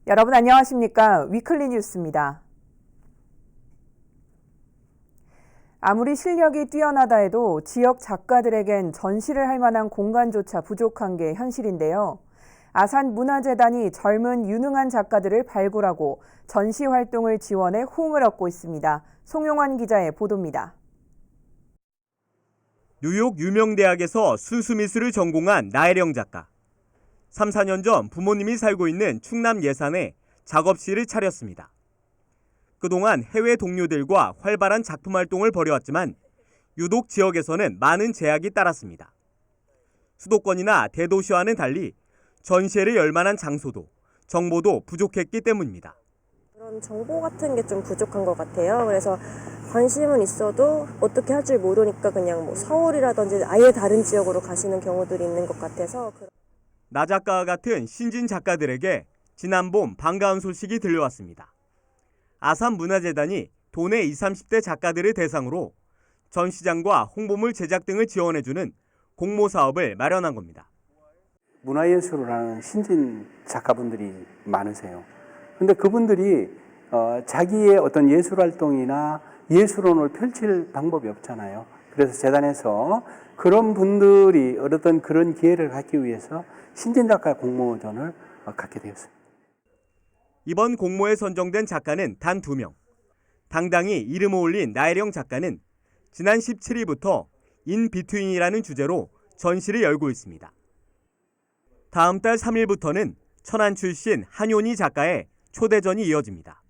여러분 안녕하십니까? 위클리 뉴스입니다. 아무리 실력이 뛰어나다 해도 지역 작가들에겐 전시를 할 만한 공간조차 부족한 게 현실인데요. 아산문화재단이 젊은 유능한 작가들을 발굴하고 전시 활동을 지원해 호응을 얻고 있습니다. 송용환 기자의 보도입니다. 뉴욕 유명 대학에서 순수미술을 전공한 나혜령 작가. 3, 4년 전 부모님이 살고 있는 충남 예산에 작업실을 차렸습니다. 그동안 해외 동료들과 활발한 작품 활동을 벌여왔지만 유독 지역에서는 많은 제약이 따랐습니다. 수도권이나 대도시와는 달리 전시회를 열 만한 장소도 정보도 부족했기 때문입니다. 그런 정보 같은 게 좀 부족한 것 같아요. 그래서 관심은 있어도 어떻게 할 줄 모르니까 그냥 뭐 서울이라든지 아예 다른 지역으로 가시는 경우들이 있는 것 같아서. 나 작가와 같은 신진 작가들에게 지난 봄 반가운 소식이 들려왔습니다. 아산문화재단이 도내 20, 30대 작가들을 대상으로 전시장과 홍보물 제작 등을 지원해주는 공모 사업을 마련한 겁니다. 문화예술을 하는 신진 작가분들이 많으세요. 그런데 그분들이 자기의 어떤 예술 활동이나 예술원을 펼칠 방법이 없잖아요. 그래서 재단에서 그런 분들이 얻었던 그런 기회를 갖기 위해서 신진 작가 공모전을 갖게 되었습니다. 이번 공모에 선정된 작가는 단 2명. 당당히 이름을 올린 나혜령 작가는 지난 17일부터 인비트윈이라는 주제로 전시를 열고 있습니다. 다음 달 3일부터는 천안 출신 한효니 작가의 초대전이 이어집니다.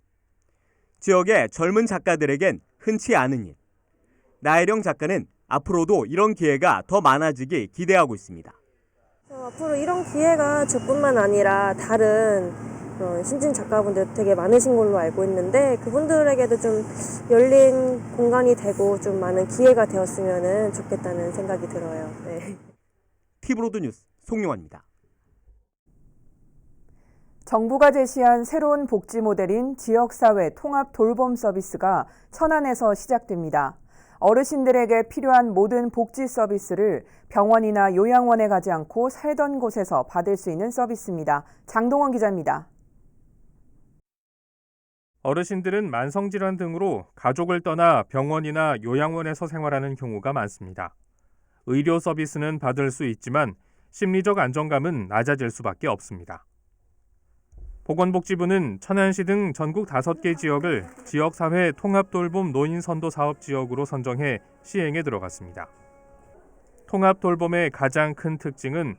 지역의 젊은 작가들에겐 흔치 않은 일. 나혜령 작가는 앞으로도 이런 기회가 더 많아지길 기대하고 있습니다. 앞으로 이런 기회가 저뿐만 아니라 다른 신진 작가분들 되게 많으신 걸로 알고 있는데 그분들에게도 좀 열린 공간이 되고 좀 많은 기회가 되었으면 좋겠다는 생각이 들어요. 네. 티브로드 뉴스 송용환입니다. 정부가 제시한 새로운 복지 모델인 지역사회 통합 돌봄 서비스가 천안에서 시작됩니다. 어르신들에게 필요한 모든 복지 서비스를 병원이나 요양원에 가지 않고 살던 곳에서 받을 수 있는 서비스입니다. 장동원 기자입니다. 어르신들은 만성질환 등으로 가족을 떠나 병원이나 요양원에서 생활하는 경우가 많습니다. 의료 서비스는 받을 수 있지만 심리적 안정감은 낮아질 수밖에 없습니다. 보건복지부는 천안시 등 전국 5개 지역을 지역사회 통합돌봄 노인선도 사업 지역으로 선정해 시행에 들어갔습니다. 통합돌봄의 가장 큰 특징은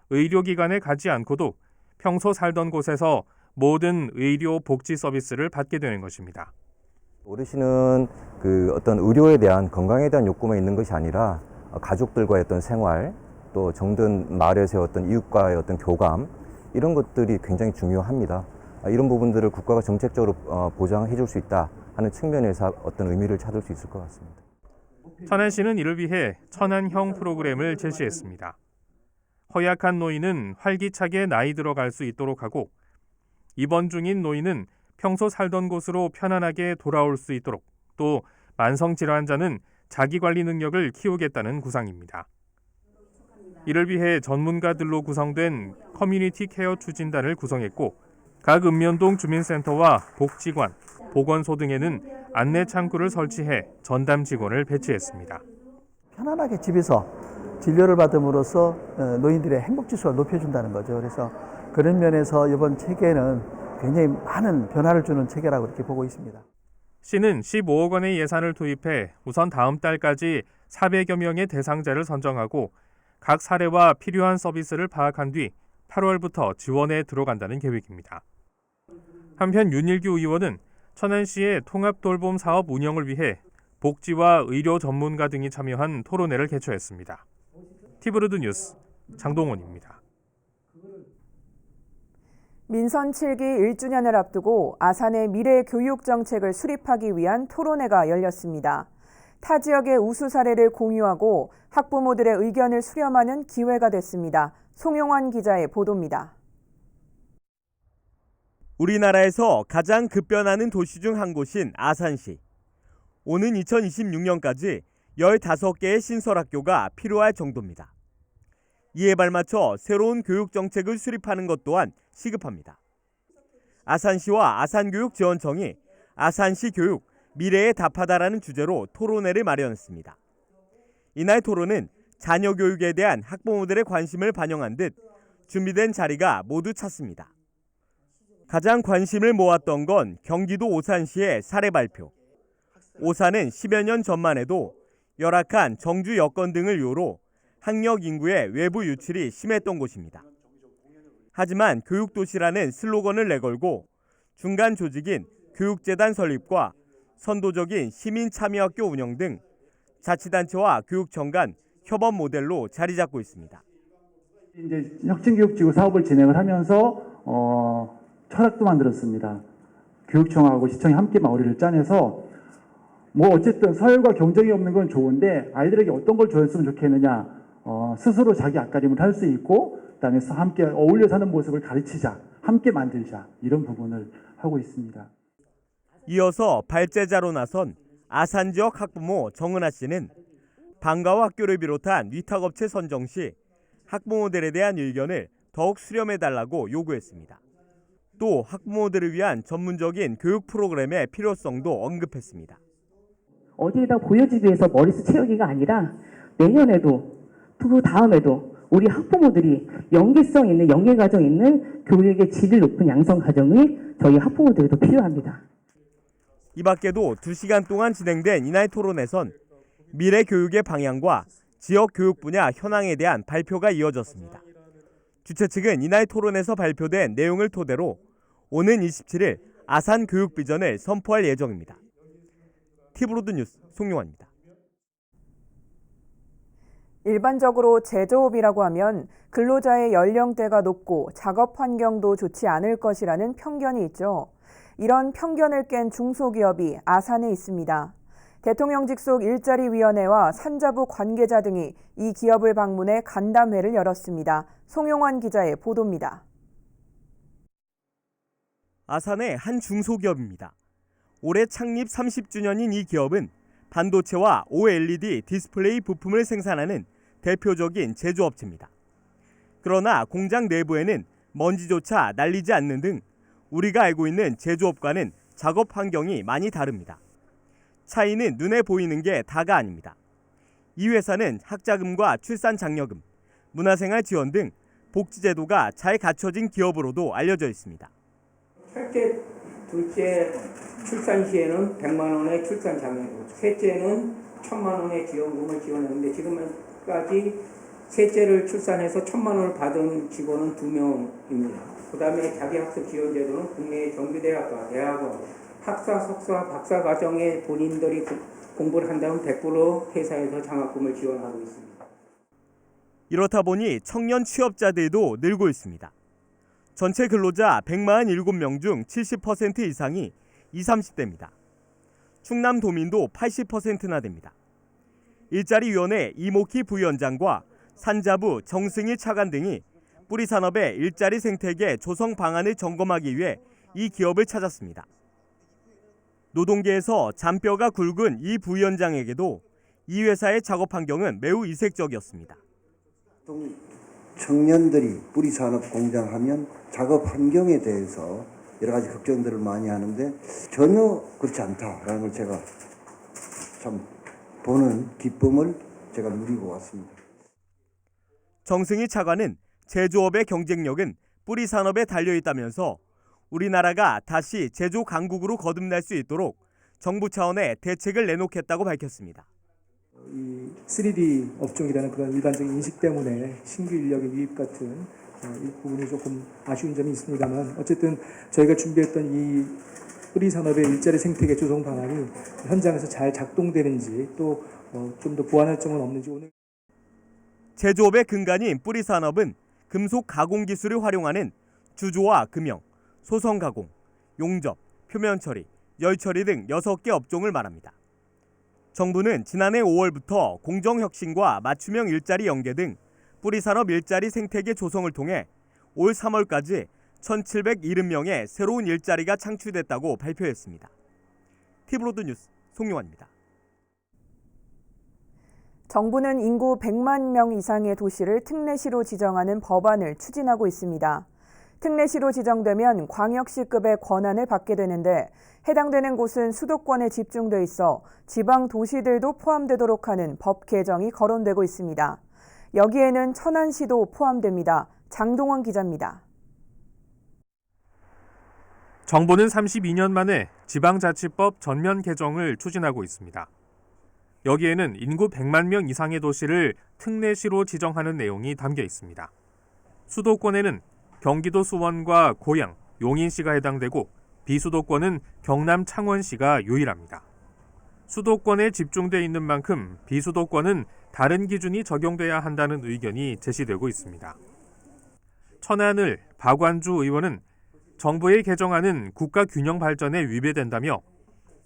의료기관에 가지 않고도 평소 살던 곳에서 모든 의료 복지 서비스를 받게 되는 것입니다. 어르신은 어떤 의료에 대한 건강에 대한 욕구만 있는 것이 아니라 가족들과의 어떤 생활, 또 정든 마을에서의 어떤 이웃과의 어떤 교감, 이런 것들이 굉장히 중요합니다. 이런 부분들을 국가가 정책적으로 보장해 줄 수 있다 하는 측면에서 어떤 의미를 찾을 수 있을 것 같습니다. 천안시는 이를 위해 천안형 프로그램을 제시했습니다. 허약한 노인은 활기차게 나이 들어갈 수 있도록 하고 입원 중인 노인은 평소 살던 곳으로 편안하게 돌아올 수 있도록 또 만성질환자는 자기관리 능력을 키우겠다는 구상입니다. 이를 위해 전문가들로 구성된 커뮤니티 케어 추진단을 구성했고 각 읍면동 주민센터와 복지관, 보건소 등에는 안내 창구를 설치해 전담 직원을 배치했습니다. 편안하게 집에서 진료를 받음으로써 노인들의 행복지수를 높여준다는 거죠. 그래서 그런 면에서 이번 체계는 굉장히 많은 변화를 주는 체계라고 이렇게 보고 있습니다. 시는 15억 원의 예산을 투입해 우선 다음 달까지 400여 명의 대상자를 선정하고 각 사례와 필요한 서비스를 파악한 뒤 8월부터 지원에 들어간다는 계획입니다. 한편 윤일규 의원은 천안시의 통합돌봄 사업 운영을 위해 복지와 의료 전문가 등이 참여한 토론회를 개최했습니다. 티브로드 뉴스 장동원입니다. 민선 7기 1주년을 앞두고 아산의 미래 교육 정책을 수립하기 위한 토론회가 열렸습니다. 타 지역의 우수 사례를 공유하고 학부모들의 의견을 수렴하는 기회가 됐습니다. 송용환 기자의 보도입니다. 우리나라에서 가장 급변하는 도시 중 한 곳인 아산시. 오는 2026년까지 15개의 신설학교가 필요할 정도입니다. 이에 발맞춰 새로운 교육 정책을 수립하는 것 또한 시급합니다. 아산시와 아산교육지원청이 아산시 교육 미래에 답하다라는 주제로 토론회를 마련했습니다. 이날 토론은 자녀 교육에 대한 학부모들의 관심을 반영한 듯 준비된 자리가 모두 찼습니다. 가장 관심을 모았던 건 경기도 오산시의 사례 발표. 오산은 10여 년 전만 해도 열악한 정주 여건 등을 이유로 학력 인구의 외부 유출이 심했던 곳입니다. 하지만 교육도시라는 슬로건을 내걸고 중간 조직인 교육재단 설립과 선도적인 시민참여학교 운영 등 자치단체와 교육청 간 협업 모델로 자리 잡고 있습니다. 이제 혁신교육지구 사업을 진행을 하면서 철학도 만들었습니다. 교육청하고 시청이 함께 머리를 짜내서 어쨌든 서열과 경쟁이 없는 건 좋은데 아이들에게 어떤 걸 줬으면 좋겠느냐, 스스로 자기 앞가림을 할 수 있고 그다음에 함께 어울려 사는 모습을 가르치자, 함께 만들자, 이런 부분을 하고 있습니다. 이어서 발제자로 나선 아산 지역 학부모 정은하 씨는 방과후 학교를 비롯한 위탁업체 선정 시 학부모들에 대한 의견을 더욱 수렴해달라고 요구했습니다. 또 학부모들을 위한 전문적인 교육 프로그램의 필요성도 언급했습니다. 어디에다 보여주기 위해서 머릿수 채우기가 아니라 내년에도 그 다음에도 우리 학부모들이 연계성 있는 연계과정 있는 교육의 질을 높은 양성 과정이 저희 학부모들에도 필요합니다. 이 밖에도 2시간 동안 진행된 이날 토론에선 미래 교육의 방향과 지역 교육 분야 현황에 대한 발표가 이어졌습니다. 주최 측은 이날 토론에서 발표된 내용을 토대로 오는 27일 아산 교육 비전을 선포할 예정입니다. 티브로드 뉴스 송용환입니다. 일반적으로 제조업이라고 하면 근로자의 연령대가 높고 작업 환경도 좋지 않을 것이라는 편견이 있죠. 이런 편견을 깬 중소기업이 아산에 있습니다. 대통령 직속 일자리위원회와 산자부 관계자 등이 이 기업을 방문해 간담회를 열었습니다. 송용환 기자의 보도입니다. 아산의 한 중소기업입니다. 올해 창립 30주년인 이 기업은 반도체와 OLED 디스플레이 부품을 생산하는 대표적인 제조업체입니다. 그러나 공장 내부에는 먼지조차 날리지 않는 등 우리가 알고 있는 제조업과는 작업 환경이 많이 다릅니다. 차이는 눈에 보이는 게 다가 아닙니다. 이 회사는 학자금과 출산장려금, 문화생활 지원 등 복지제도가 잘 갖춰진 기업으로도 알려져 있습니다. 첫째, 둘째 출산 시에는 100만 원의 출산장려금, 셋째는 1,000만 원의 지원금을 지원했는데 지금까지 셋째를 출산해서 1,000만 원을 받은 직원은 2명입니다. 그 다음에 자기학습 지원 제도는 국내 정규대학과 대학원, 학사, 석사, 박사 과정에 본인들이 공부를 한다면 100% 회사에서 장학금을 지원하고 있습니다. 이렇다 보니 청년 취업자들도 늘고 있습니다. 전체 근로자 147명 중 70% 이상이 20, 30대입니다. 충남 도민도 80%나 됩니다. 일자리위원회 이모키 부위원장과 산자부 정승일 차관 등이 뿌리산업의 일자리 생태계 조성 방안을 점검하기 위해 이 기업을 찾았습니다. 노동계에서 잔뼈가 굵은 이 부위원장에게도 이 회사의 작업 환경은 매우 이색적이었습니다. 청년들이 뿌리산업 공장 하면 작업 환경에 대해서 여러 가지 걱정들을 많이 하는데 전혀 그렇지 않다라는 걸 제가 참 보는 기쁨을 제가 누리고 왔습니다. 정승희 차관은 제조업의 경쟁력은 뿌리산업에 달려있다면서 우리나라가 다시 제조 강국으로 거듭날 수 있도록 정부 차원의 대책을 내놓겠다고 밝혔습니다. 이 3D 업종이라는 그런 일반적인 인식 때문에 신규 인력의 유입 같은 이 부분이 조금 아쉬운 점이 있습니다만 어쨌든 저희가 준비했던 이 뿌리산업의 일자리 생태계 조성 방안이 현장에서 잘 작동되는지 또 좀 더 보완할 점은 없는지 오늘 제조업의 근간인 뿌리산업은 금속 가공 기술을 활용하는 주조와 금형, 소성 가공, 용접, 표면 처리, 열 처리 등 6개 업종을 말합니다. 정부는 지난해 5월부터 공정혁신과 맞춤형 일자리 연계 등 뿌리산업 일자리 생태계 조성을 통해 올 3월까지 1,770명의 새로운 일자리가 창출됐다고 발표했습니다. 티브로드 뉴스 송용환입니다. 정부는 인구 100만 명 이상의 도시를 특례시로 지정하는 법안을 추진하고 있습니다. 특례시로 지정되면 광역시급의 권한을 받게 되는데 해당되는 곳은 수도권에 집중돼 있어 지방 도시들도 포함되도록 하는 법 개정이 거론되고 있습니다. 여기에는 천안시도 포함됩니다. 장동원 기자입니다. 정부는 32년 만에 지방자치법 전면 개정을 추진하고 있습니다. 여기에는 인구 100만 명 이상의 도시를 특례시로 지정하는 내용이 담겨 있습니다. 수도권에는 경기도 수원과 고양, 용인시가 해당되고 비수도권은 경남 창원시가 유일합니다. 수도권에 집중돼 있는 만큼 비수도권은 다른 기준이 적용돼야 한다는 의견이 제시되고 있습니다. 천안을 박완주 의원은 정부의 개정안은 국가 균형 발전에 위배된다며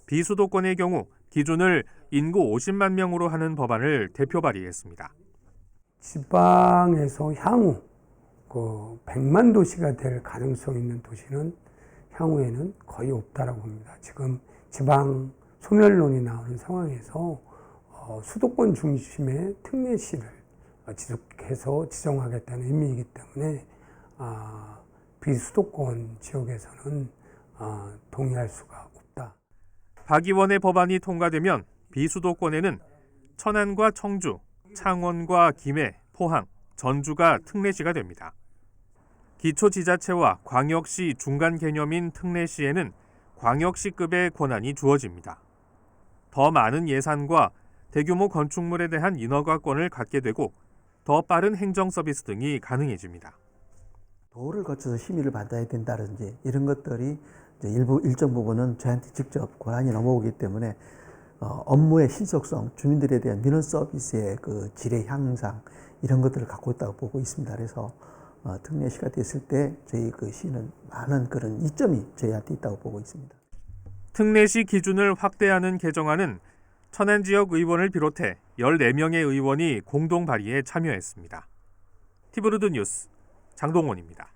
비수도권의 경우 기준을 인구 50만 명으로 하는 법안을 대표 발의했습니다. 지방에서 향후 100만 도시가 될 가능성 있는 도시는 향후에는 거의 없다라고 봅니다. 지금 지방 소멸론이 나오는 상황에서 수도권 중심의 특례시를 지속해서 지정하겠다는 의미이기 때문에 비수도권 지역에서는 동의할 수가 없다. 박 의원의 법안이 통과되면 비수도권에는 천안과 청주, 창원과 김해, 포항, 전주가 특례시가 됩니다. 기초지자체와 광역시 중간 개념인 특례시에는 광역시급의 권한이 주어집니다. 더 많은 예산과 대규모 건축물에 대한 인허가권을 갖게 되고 더 빠른 행정 서비스 등이 가능해집니다. 도를 거쳐서 심의를 받아야 된다든지 이런 것들이 이제 일정 부분은 저희한테 직접 권한이 넘어오기 때문에 업무의 신속성, 주민들에 대한 민원 서비스의 그 질의 향상 이런 것들을 갖고 있다고 보고 있습니다. 그래서 특례시가 됐을 때 저희 그 시는 많은 그런 이점이 저희한테 있다고 보고 있습니다. 특례시 기준을 확대하는 개정안은 천안 지역 의원을 비롯해 14명의 의원이 공동 발의에 참여했습니다. 티브루드 뉴스 장동원입니다.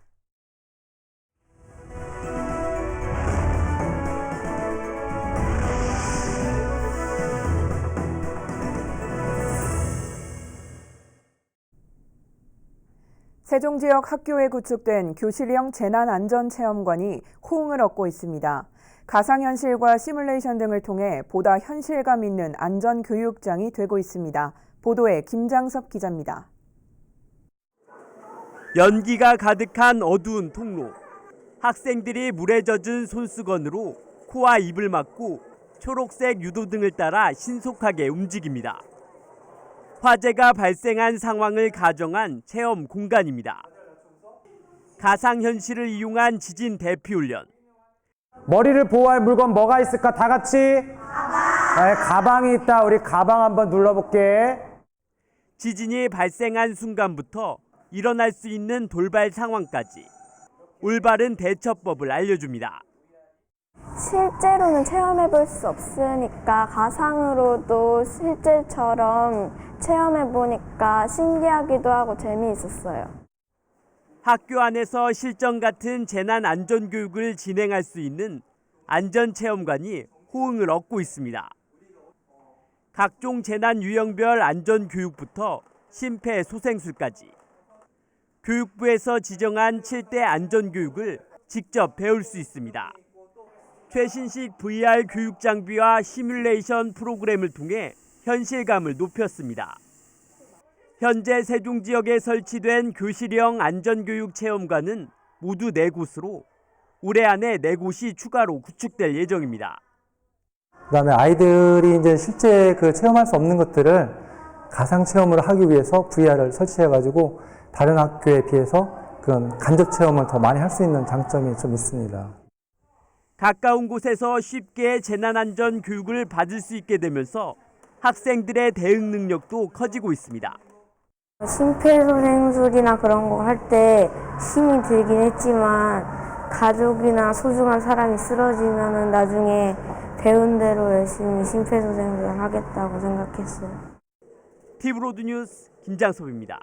세종 지역 학교에 구축된 교실형 재난안전체험관이 호응을 얻고 있습니다. 가상현실과 시뮬레이션 등을 통해 보다 현실감 있는 안전교육장이 되고 있습니다. 보도에 김장섭 기자입니다. 연기가 가득한 어두운 통로. 학생들이 물에 젖은 손수건으로 코와 입을 막고 초록색 유도등을 따라 신속하게 움직입니다. 화재가 발생한 상황을 가정한 체험 공간입니다. 가상현실을 이용한 지진 대피훈련. 머리를 보호할 물건 뭐가 있을까? 다 같이. 가방이 있다. 우리 가방 한번 눌러볼게. 지진이 발생한 순간부터 일어날 수 있는 돌발 상황까지 올바른 대처법을 알려줍니다. 실제로는 체험해볼 수 없으니까 가상으로도 실제처럼 체험해보니까 신기하기도 하고 재미있었어요. 학교 안에서 실전 같은 재난 안전 교육을 진행할 수 있는 안전체험관이 호응을 얻고 있습니다. 각종 재난 유형별 안전 교육부터 심폐소생술까지 교육부에서 지정한 7대 안전 교육을 직접 배울 수 있습니다. 최신식 VR 교육 장비와 시뮬레이션 프로그램을 통해 현실감을 높였습니다. 현재 세종 지역에 설치된 교실형 안전교육 체험관은 모두 4곳으로 올해 안에 4곳이 추가로 구축될 예정입니다. 그다음에 아이들이 이제 실제 그 체험할 수 없는 것들을 가상 체험을 하기 위해서 VR을 설치해가지고 다른 학교에 비해서 그런 간접 체험을 더 많이 할 수 있는 장점이 좀 있습니다. 가까운 곳에서 쉽게 재난안전 교육을 받을 수 있게 되면서 학생들의 대응 능력도 커지고 있습니다. 심폐소생술이나 그런 거 할 때 힘이 들긴 했지만 가족이나 소중한 사람이 쓰러지면은 나중에 배운 대로 열심히 심폐소생술 하겠다고 생각했어요. 티브로드 뉴스 김장섭입니다.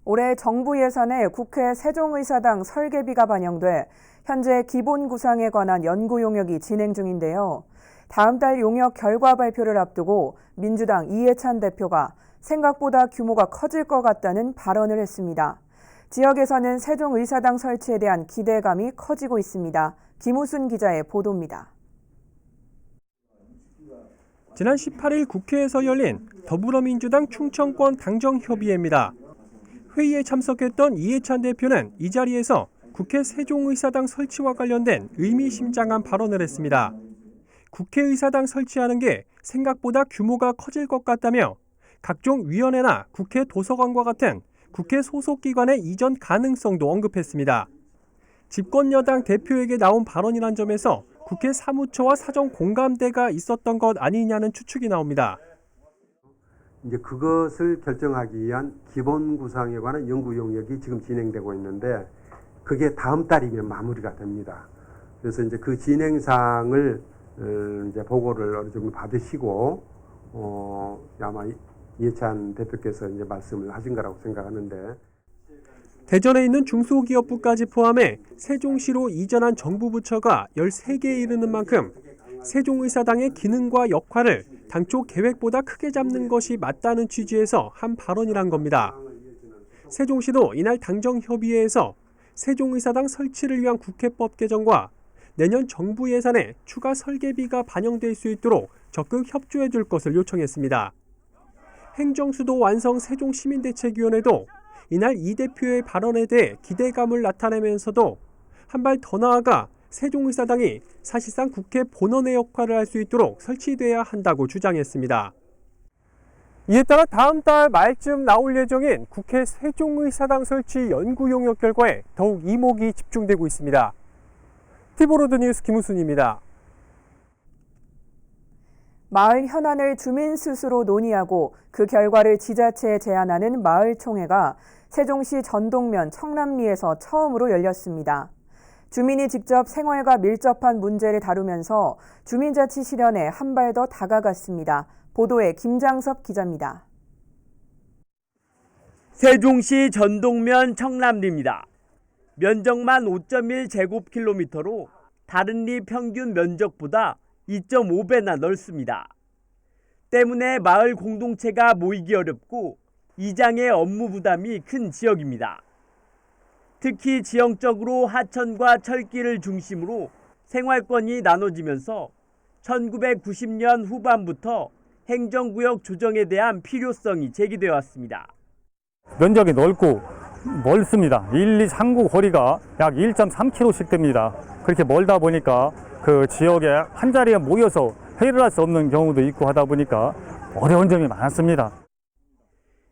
올해 정부 예산에 국회 세종의사당 설계비가 반영돼 현재 기본 구상에 관한 연구 용역이 진행 중인데요. 다음 달 용역 결과 발표를 앞두고 민주당 이해찬 대표가 생각보다 규모가 커질 것 같다는 발언을 했습니다. 지역에서는 세종의사당 설치에 대한 기대감이 커지고 있습니다. 김우순 기자의 보도입니다. 지난 18일 국회에서 열린 더불어민주당 충청권 당정협의회입니다. 회의에 참석했던 이해찬 대표는 이 자리에서 국회 세종의사당 설치와 관련된 의미심장한 발언을 했습니다. 국회의사당 설치하는 게 생각보다 규모가 커질 것 같다며 각종 위원회나 국회 도서관과 같은 국회 소속 기관의 이전 가능성도 언급했습니다. 집권 여당 대표에게 나온 발언이란 점에서 국회 사무처와 사정 공감대가 있었던 것 아니냐는 추측이 나옵니다. 이제 그것을 결정하기 위한 기본 구상에 관한 연구 용역이 지금 진행되고 있는데 그게 다음 달이면 마무리가 됩니다. 그래서 이제 그 진행상을 이제 보고를 어느 정도 받으시고 아마 이해찬 대표께서 이제 말씀을 하신 거라고 생각하는데. 대전에 있는 중소기업부까지 포함해 세종시로 이전한 정부 부처가 13개에 이르는 만큼 세종의사당의 기능과 역할을 당초 계획보다 크게 잡는 것이 맞다는 취지에서 한 발언이란 겁니다. 세종시도 이날 당정협의회에서 세종의사당 설치를 위한 국회법 개정과 내년 정부 예산에 추가 설계비가 반영될 수 있도록 적극 협조해 줄 것을 요청했습니다. 행정수도 완성 세종시민대책위원회도 이날 이 대표의 발언에 대해 기대감을 나타내면서도 한 발 더 나아가 세종의사당이 사실상 국회 본원의 역할을 할 수 있도록 설치돼야 한다고 주장했습니다. 이에 따라 다음 달 말쯤 나올 예정인 국회 세종의사당 설치 연구 용역 결과에 더욱 이목이 집중되고 있습니다. 티브로드 뉴스 김우순입니다. 마을 현안을 주민 스스로 논의하고 그 결과를 지자체에 제안하는 마을총회가 세종시 전동면 청남리에서 처음으로 열렸습니다. 주민이 직접 생활과 밀접한 문제를 다루면서 주민자치 실현에 한 발 더 다가갔습니다. 보도에 김장섭 기자입니다. 세종시 전동면 청남리입니다. 면적만 5.1제곱킬로미터로 다른 리 평균 면적보다 2.5배나 넓습니다. 때문에 마을 공동체가 모이기 어렵고 이장의 업무 부담이 큰 지역입니다. 특히 지형적으로 하천과 철길을 중심으로 생활권이 나눠지면서 1990년 후반부터 행정구역 조정에 대한 필요성이 제기되어 왔습니다. 면적이 넓고 멀습니다. 1, 2, 3구 거리가 약 1.3km씩 됩니다. 그렇게 멀다 보니까 그 지역에 한 자리에 모여서 회의를 할 수 없는 경우도 있고 하다 보니까 어려운 점이 많았습니다.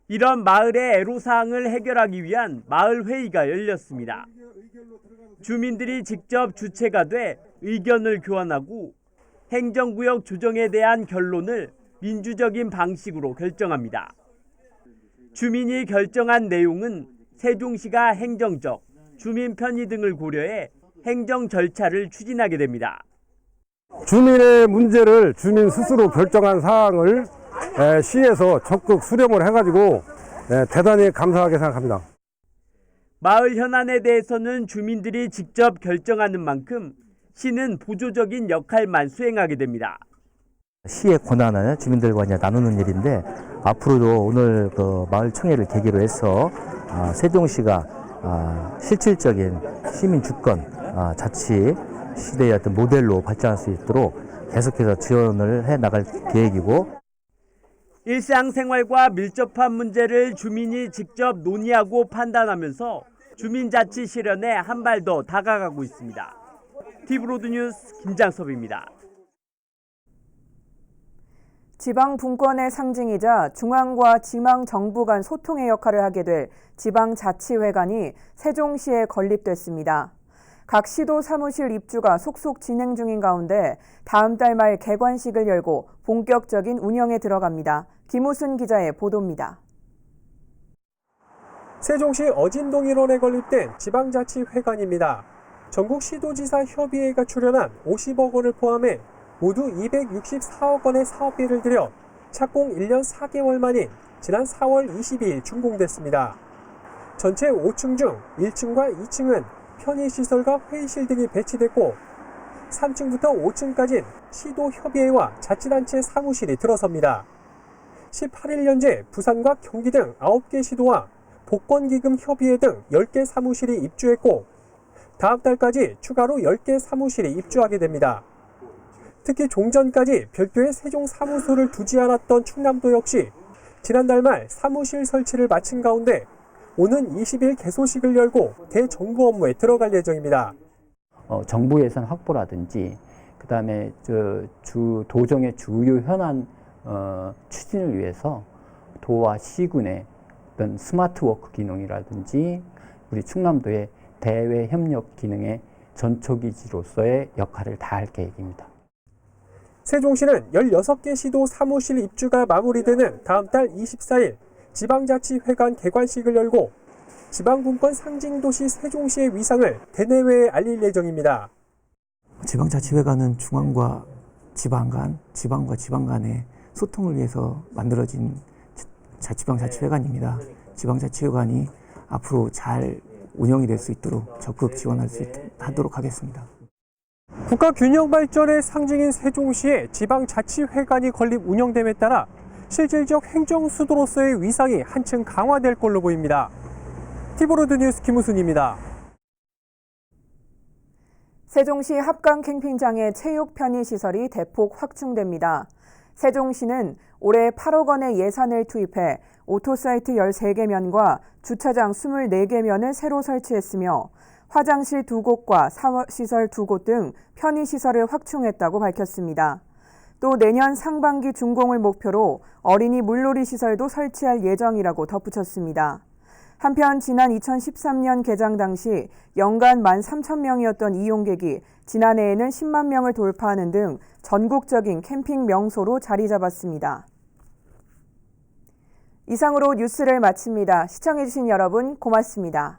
이런 마을의 애로사항을 해결하기 위한 마을회의가 열렸습니다. 주민들이 직접 주체가 돼 의견을 교환하고 행정구역 조정에 대한 결론을 민주적인 방식으로 결정합니다. 주민이 결정한 내용은 세종시가 행정적, 주민 편의 등을 고려해 행정 절차를 추진하게 됩니다. 주민의 문제를 주민 스스로 결정한 사항을 시에서 적극 수렴을 해가지고 대단히 감사하게 생각합니다. 마을 현안에 대해서는 주민들이 직접 결정하는 만큼 시는 보조적인 역할만 수행하게 됩니다. 시의 권한을 주민들과 이제 나누는 일인데 앞으로도 오늘 그 마을 총회를 계기로 해서 세종시가 실질적인 시민 주권 자치 시대의 어떤 모델로 발전할 수 있도록 계속해서 지원을 해 나갈 계획이고, 일상생활과 밀접한 문제를 주민이 직접 논의하고 판단하면서 주민자치 실현에 한 발 더 다가가고 있습니다. 티브로드 뉴스 김장섭입니다. 지방 분권의 상징이자 중앙과 지방 정부 간 소통의 역할을 하게 될 지방자치회관이 세종시에 건립됐습니다. 각 시도 사무실 입주가 속속 진행 중인 가운데 다음 달 말 개관식을 열고 본격적인 운영에 들어갑니다. 김우순 기자의 보도입니다. 세종시 어진동 일원에 건립된 지방자치회관입니다. 전국 시도지사 협의회가 출연한 50억 원을 포함해 모두 264억 원의 사업비를 들여 착공 1년 4개월 만인 지난 4월 22일 준공됐습니다. 전체 5층 중 1층과 2층은 편의시설과 회의실 등이 배치됐고 3층부터 5층까지는 시도협의회와 자치단체 사무실이 들어섭니다. 18일 현재 부산과 경기 등 9개 시도와 복권기금협의회 등 10개 사무실이 입주했고 다음 달까지 추가로 10개 사무실이 입주하게 됩니다. 특히 종전까지 별도의 세종 사무소를 두지 않았던 충남도 역시 지난달 말 사무실 설치를 마친 가운데 오는 20일 개소식을 열고 대정부 업무에 들어갈 예정입니다. 정부 예산 확보라든지 그다음에 도정의 주요 현안 추진을 위해서 도와 시군의 어떤 스마트워크 기능이라든지 우리 충남도의 대외 협력 기능의 전초기지로서의 역할을 다할 계획입니다. 세종시는 16개 시도 사무실 입주가 마무리되는 다음 달 24일 지방자치회관 개관식을 열고 지방분권 상징도시 세종시의 위상을 대내외에 알릴 예정입니다. 지방자치회관은 중앙과 지방 간, 지방과 지방 간의 소통을 위해서 만들어진 지방자치회관입니다. 지방자치회관이 앞으로 잘 운영이 될 수 있도록 적극 지원할 수 하도록 하겠습니다. 국가 균형 발전의 상징인 세종시의 지방자치회관이 건립 운영됨에 따라 실질적 행정 수도로서의 위상이 한층 강화될 걸로 보입니다. 티브로드 뉴스 김우순입니다. 세종시 합강 캠핑장의 체육 편의시설이 대폭 확충됩니다. 세종시는 올해 8억 원의 예산을 투입해 오토사이트 13개 면과 주차장 24개 면을 새로 설치했으며 화장실 2곳과 샤워시설 2곳 등 편의시설을 확충했다고 밝혔습니다. 또 내년 상반기 준공을 목표로 어린이 물놀이 시설도 설치할 예정이라고 덧붙였습니다. 한편 지난 2013년 개장 당시 연간 13,000명이었던 이용객이 지난해에는 10만 명을 돌파하는 등 전국적인 캠핑 명소로 자리 잡았습니다. 이상으로 뉴스를 마칩니다. 시청해주신 여러분 고맙습니다.